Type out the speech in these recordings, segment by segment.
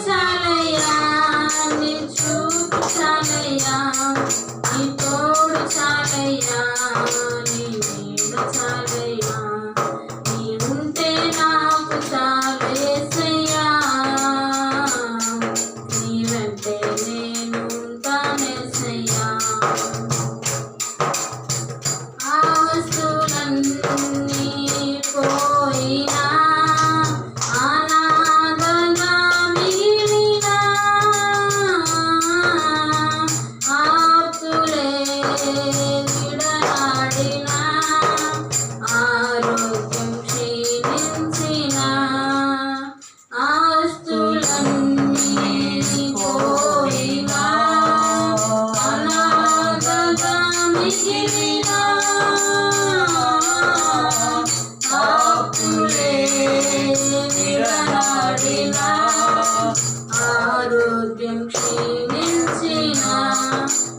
చాలయ్యా, నీ చూపు చాలయ్యా, నీ తోడు చాలయ్యా, నీ నీడ చాలయ్యా, నీ ఉంటే నాకు చాలు యేసయ్యా, నీ వెంటే నేను ఉంటానేసయ్యా. ఆస్తులన్నీ పోయినా, అనాథగా మిగిలినా, ఆప్తులే విడనాడినా, ఆరోగ్యం క్షీణించినా, ఆస్తులన్నీ పోయినా, అనాథగా మిగిలినా, ఆప్తులే విడనాడినా, ఆరోగ్యం క్షీణించినా,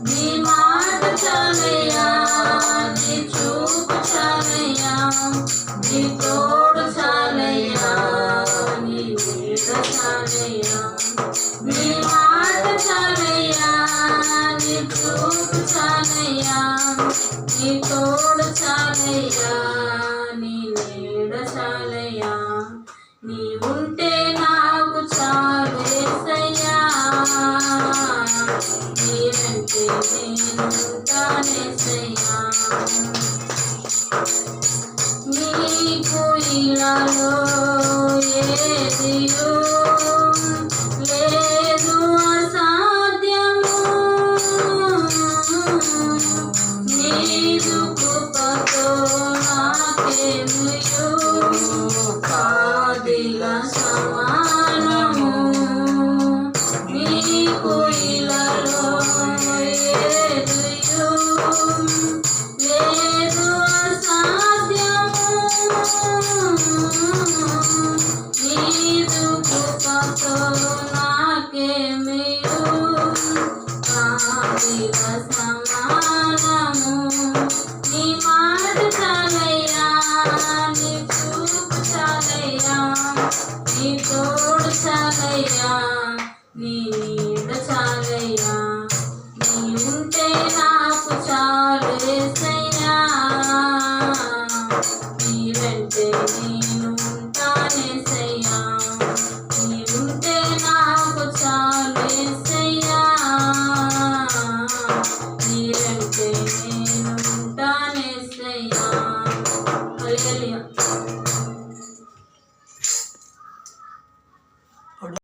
నీ మాట చాలయ్యా, నీ చూపు చాలయ్యా, నీ తోడు చాలయ్యా, నీ నీడ చాలయ్యా, నీ మాట చాలయ్యా, నీ చూపు చాలయ్యా, నీ తోడు చాలయ్యా, నీ నీడ చాలయ్యా, నీ ఉంటే నాకు చాలు యేసయ్యా, నీ వెంటే నేను ఉంటానేసయ్యా. నీకు ఇలాలో ఏదియూ లేదు అసాధ్యము, నీదు కృపతో నాకేమియూ కాదిలా సమానము. నీకు ఇలాలో ఏదియూ లేదు అసాధ్యము, నీదు కృపతో నాకేమియూ కాదిలా సమానము. నీ మాట చాలయ్యా, నీ చూపు చాలయ్యా, నీ తోడు చాలయ్యా, నీ నీడ చాలయ్యా, నీ ఉంటే నాకు చాలు యేసయ్యా, నీ వెంటే నేను ఉంటానేసయ్యా, నీ ఉంటే నాకు చాలు యేసయ్యా, నీ వెంటే నేను ఉంటానేసయ్యా. హల్లెలూయా.